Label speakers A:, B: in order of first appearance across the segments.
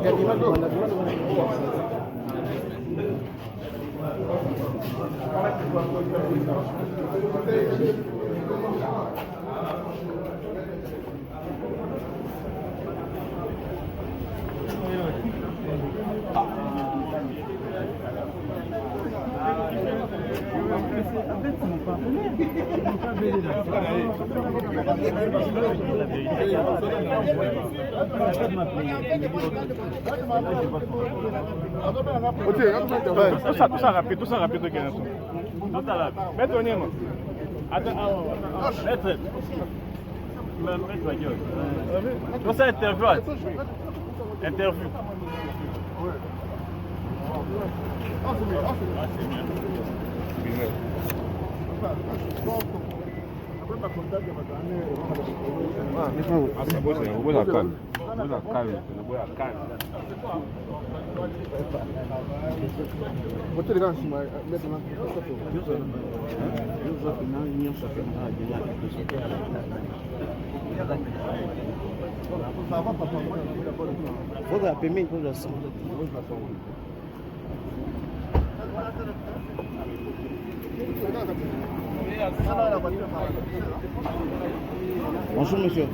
A: Tout ça rapide. Tout ça rapide. Maître, maître. Tout ça interview. Interview.
B: Bonjour monsieur.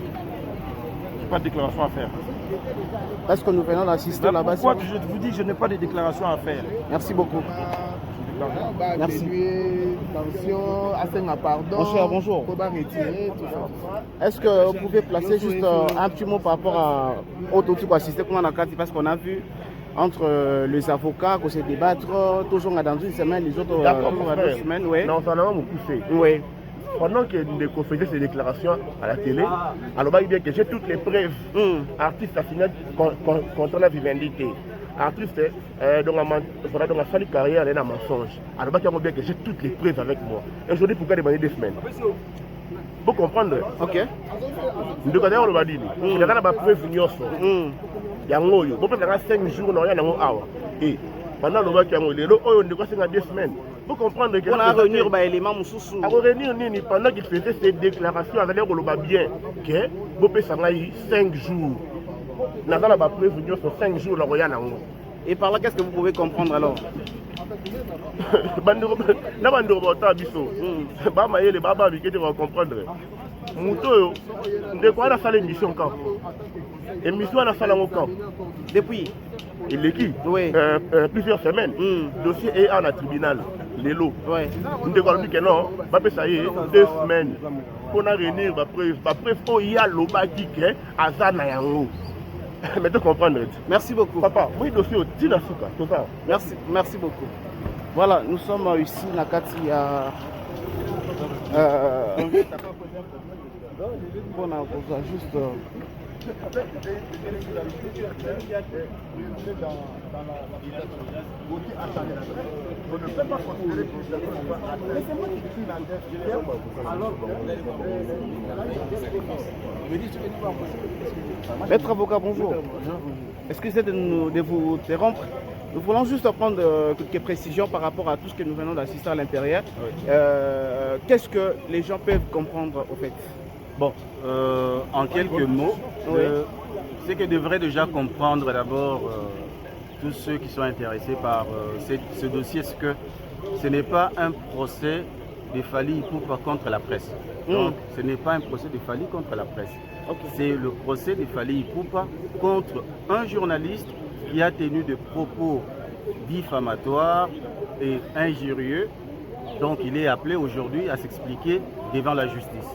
A: Pas de déclaration à faire.
B: Est-ce que nous venons d'assister là-bas?
A: Pourquoi je vous dis je n'ai pas de déclaration à faire?
B: Merci beaucoup. Merci.
C: Bonjour.
B: Bonjour. Est-ce que vous pouvez placer juste un petit mot par rapport au tour assisté qu'on a parce qu'on a vu entre les avocats qu'on se débattre toujours dans une semaine, les autres dans 2 semaines. Oui.
C: Non, ça n'a pas poussé.
B: Oui.
C: Pendant que nous faisions ces déclarations à la télé, alors il bien que j'ai toutes les preuves. Artiste a signé contre la vivendité. Artiste, donc a fallu carrière, elle est un mensonge. Alors il bien que j'ai toutes les preuves avec moi. Et aujourd'hui, pourquoi demander 2 semaines? Vous comprendre?
B: Ok.
C: Nous avons le badini. Il y a des preuves ignorées. Il y a 5 jours, il y a et pendant le bac, il y a 2 semaines. Vous comprenez que
B: on a réuni les éléments moussous.
C: On a réuni pendant qu'il faisait ces déclarations avec le bien que vous pouvez 5 jours. Nous avons la preuve sur 5 jours.
B: Et par là, qu'est-ce que vous pouvez comprendre alors?
C: Mouto, de quoi on a fait l'émission quand? L'émission on a fait au camp.
B: Depuis?
C: Il est qui?
B: Oui.
C: Plusieurs semaines. Dossier est en tribunal. Les lots.
B: Oui.
C: Nous devons dire que non, ça y est, 2 semaines. Pour réunir ma preuve. Ma preuve, il y a l'oba qui est à Zanayango. Mais tu comprends?
B: Merci beaucoup.
C: Papa, oui, dossier au Tinasuka, tout ça.
B: Merci beaucoup. Voilà, nous sommes ici, Nakati, à. Bon, on a juste. Maître avocat, bonjour. Excusez de vous interrompre. Nous voulons juste prendre quelques précisions par rapport à tout ce que nous venons d'assister à l'intérieur. Qu'est-ce que les gens peuvent comprendre au fait?
D: Bon, en quelques mots, ce que devraient déjà comprendre d'abord tous ceux qui sont intéressés par ce dossier, c'est que ce n'est pas un procès de Fally Ipupa contre la presse. Donc, ce n'est pas un procès de Fally contre la presse. C'est le procès de Fally Ipupa contre un journaliste qui a tenu des propos diffamatoires et injurieux. Donc, il est appelé aujourd'hui à s'expliquer devant la justice.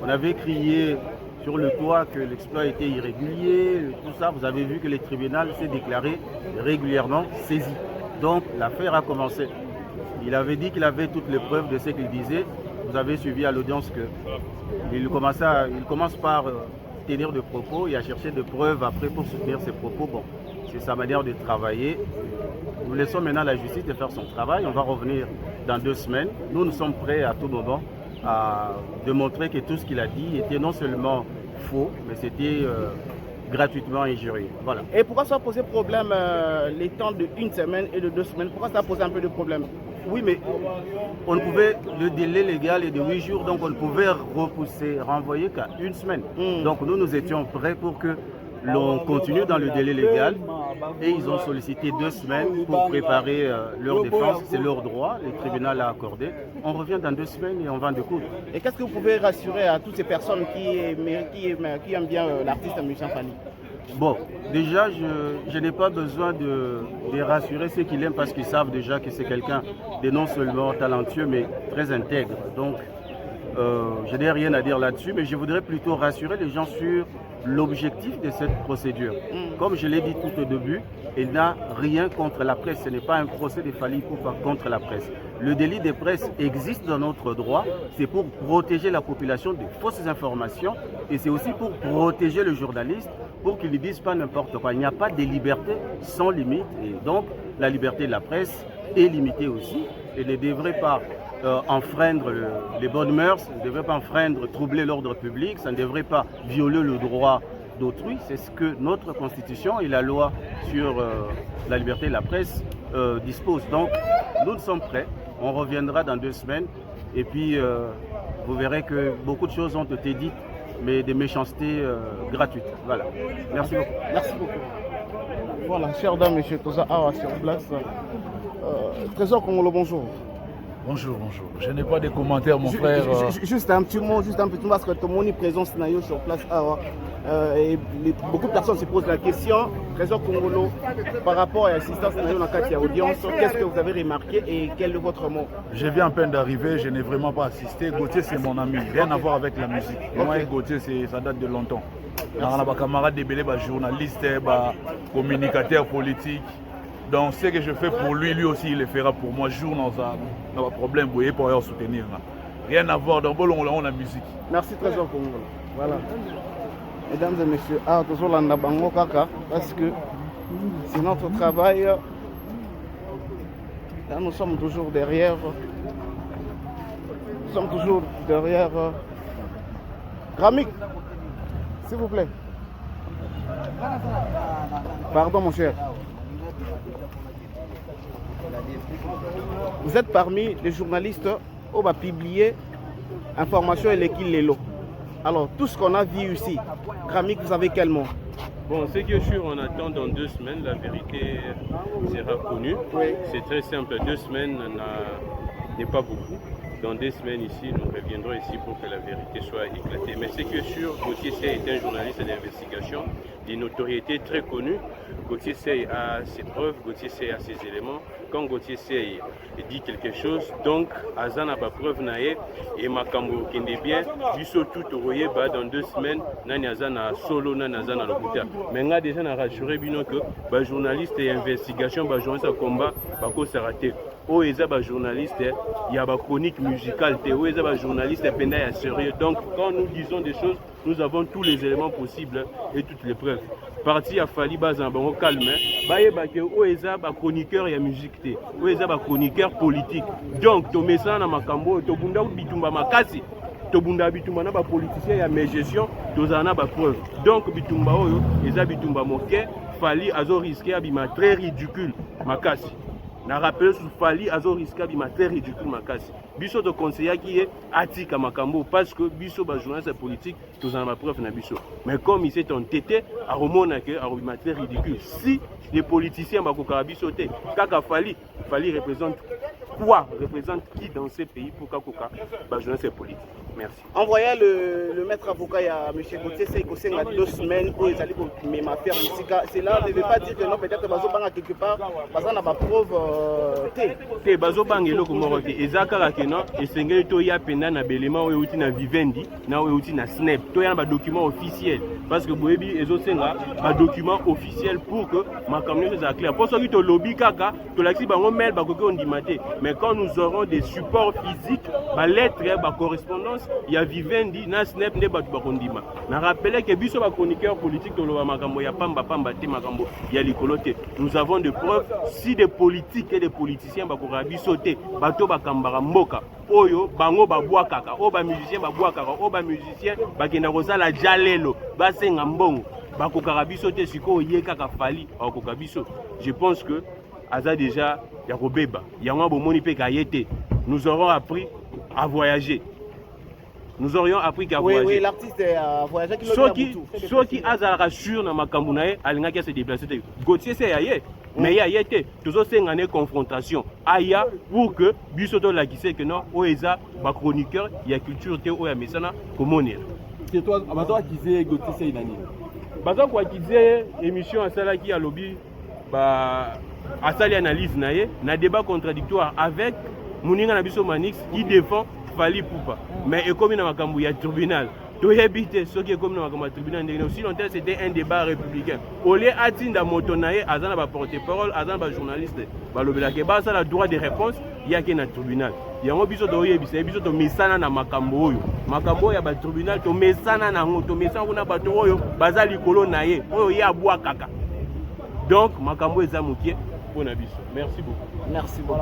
D: On avait crié sur le toit que l'exploit était irrégulier, tout ça. Vous avez vu que le tribunal s'est déclaré régulièrement saisi. Donc l'affaire a commencé. Il avait dit qu'il avait toutes les preuves de ce qu'il disait. Vous avez suivi à l'audience qu'il commence par tenir des propos et à chercher des preuves après pour soutenir ses propos. Bon, c'est sa manière de travailler. Nous laissons maintenant la justice de faire son travail. On va revenir dans 2 semaines. Nous sommes prêts à tout moment à démontrer que tout ce qu'il a dit était non seulement faux, mais c'était gratuitement injurieux. Voilà.
B: Et pourquoi ça a posé problème les temps de 1 semaine et de 2 semaines? Pourquoi ça a posé un peu de problème?
D: Oui, mais on ne pouvait, le délai légal est de 8 jours, donc on ne pouvait renvoyer qu'à 1 semaine. Donc nous étions prêts pour que l'on continue dans le délai légal et ils ont sollicité 2 semaines pour préparer leur défense. C'est leur droit, le tribunal l'a accordé. On revient dans 2 semaines et on va en découdre.
B: Et qu'est-ce que vous pouvez rassurer à toutes ces personnes qui aiment bien l'artiste musicien Fally?
D: Bon, déjà, je n'ai pas besoin de rassurer ceux qui l'aiment parce qu'ils savent déjà que c'est quelqu'un de non seulement talentueux mais très intègre. Donc, je n'ai rien à dire là-dessus, mais je voudrais plutôt rassurer les gens sur l'objectif de cette procédure. Comme je l'ai dit tout au début, il n'a rien contre la presse. Ce n'est pas un procès de Fally Ipupa contre la presse. Le délit de presse existe dans notre droit. C'est pour protéger la population de fausses informations et c'est aussi pour protéger le journaliste pour qu'il ne dise pas n'importe quoi. Il n'y a pas de liberté sans limite et donc la liberté de la presse est limitée aussi et ne devrait pas enfreindre les bonnes mœurs, ne devrait pas enfreindre, troubler l'ordre public, ça ne devrait pas violer le droit d'autrui. C'est ce que notre constitution et la loi sur la liberté de la presse disposent. Donc nous sommes prêts, on reviendra dans 2 semaines et puis vous verrez que beaucoup de choses ont été dites, mais des méchancetés gratuites. Voilà. Merci beaucoup.
B: Merci beaucoup. Voilà, chers dames, messieurs, Toza Awa sur place. Trésor Congolo, bonjour.
E: Bonjour, bonjour. Je n'ai pas de commentaires, mon frère.
B: Juste un petit mot, parce que tout le monde est présent sur place. Et beaucoup de personnes se posent la question, Trésor Congolo, par rapport à l'assistance dans la carte audience, qu'est-ce que vous avez remarqué et quel est votre mot?
E: Je viens à peine d'arriver, je n'ai vraiment pas assisté. Gauthier, c'est mon ami, rien à voir avec la musique. Moi et Gauthier, ça date de longtemps. On a des camarades débélés, des journalistes, des communicateurs politiques. Donc ce que je fais pour lui, lui aussi il le fera pour moi. Jour dans un problème, vous voyez, pour soutenir. Rien à voir, dans on la musique.
B: Merci Trésor Congolo. Voilà. Mesdames et messieurs, parce que c'est notre travail. Là, nous sommes toujours derrière. Nous sommes toujours derrière. Ramik, s'il vous plaît. Pardon mon cher. Vous êtes parmi les journalistes qui ont publié information et l'équipe Lelo. Alors, tout ce qu'on a vu ici, Ramik, vous avez quel mot?
F: Bon, ce qui est sûr, on attend dans 2 semaines, la vérité sera connue. Oui. C'est très simple, 2 semaines n'est pas beaucoup. Dans 2 semaines ici, nous reviendrons ici pour que la vérité soit éclatée. Mais ce qui est sûr, Gauthier Seye est un journaliste d'investigation, d'une notoriété très connue. Gauthier Seye a ses preuves, Gauthier Seye a ses éléments. Quand Gauthier Seye dit quelque chose, donc Azana ba preuve nae et makambo kende bien, biso tout royer ba dans 2 semaines, nani Azana solo nani Azana lokuta. Mais nga déjà na rassuré bino que ba journaliste et investigation, ba journaliste à combat, ba ko s'arrêter. Oh, ils sont journalistes, il y a une chronique musicale, oh, ils sont journalistes, il y a sérieux. Donc, quand nous disons des choses, nous avons tous les éléments possibles et toutes les preuves. Parti à Fally Bazan, on calme. Oh, ils sont chroniqueurs et musique, oh, ils sont chroniqueurs politiques. Donc, tu mets ça dans ma cambo, tu bunda bitumba makasi, tu bunda bitumba na ba politicien et mes gestion, tu as ba preuve. Donc, bitumba oyo, ils sont bitumba moqué, Fally azo risqué abima très ridicule makasi. Na rappelé sur Fally azo risqué abima très ridicule makasi. Biso de conseiller qui est atika makambo parce que biso ba journaliste politique tous en ma preuve na biso. Mais comme il s'est entêté à remona que abima très ridicule. Si les politiciens ba ko biso té kaka Fally représente quoi, représente qui dans ces pays pour Kakoka ba journaliste politique. Merci.
B: Envoyez le maître avocat à M. Gauthier Seye qui a 2 semaines où ils allaient même faire ici. Cela ne veut pas dire que non, peut-être Bazo Banga quelque part, parce qu'on a ma preuve.
F: Bazo Banga est là comme on dit. Ezakara Kena, et Sengel Toya Pena na Belema ou outi na Vivendi, na ou outi na Snap. Toya na document officiel. Parce que Boebi Ezo Senga, un document officiel pour que ma communauté soit claire. Pour ceux qui te lobby kaka, to l'axi bango mail bakoko on dit maté. Mais quand nous aurons des supports physiques, ba lettre, ba correspondance. Il y a Vivendi, na Snap, ne batu bakondima. Na rappelé que biso ba chroniqueur politique de l'Owa Makambo, ya pamba te Makambo, ya likolote. Nous avons des preuves, si des politiques et des politiciens bakora bisoté, bato bakambara mboka, oyo, bango babwa kaka, o ba musicien babwa kaka, o ba musicien bakenda kozala jalelo, basenga mbongo, bakokara bisoté siko ye kaka Fally, akoka biso. Je pense que aza déjà ya kobeba, ya ngwa bomoni pe kayete. Nous aurons appris à voyager. nous aurions appris qu'à
B: Oui,
F: voyager.
B: oui, l'artiste a voyagé qui
F: Ceux qui azalaka sûr na makambo na ye alingaki se déplacer te. Gauthier c'est aye. Mais il y a été toujours une confrontation aya pour que bisoto la qui sait que non oeza ba chroniqueur il y a culture te oya mesana komonir.
G: C'est toi abato qui sait Gauthier c'est inani.
F: Bazo kwa qui disait émission à sala qui a lobby ba asali analyse na ye na débat contradictoire avec Moninga na biso Manix qui défend Fally Poupa. Mais comme dans makambo ya tribunal to habite ce qui est comme dans makambo tribunal aussi longtemps c'était un débat républicain. Olé atinda moto na ye azana ba porte-parole azana ba journaliste ba lobela ke ba ça la droit de réponse ya ke na tribunal. Yango biso to yebisa biso to mesana na makambo oyo. Makambo ya ba tribunal to mesana na ngo to mesana kuna bato oyo bazali kolo na ye oyo ya bwa kaka. Donc makambo eza mukie pona biso. Merci beaucoup.
B: Merci beaucoup.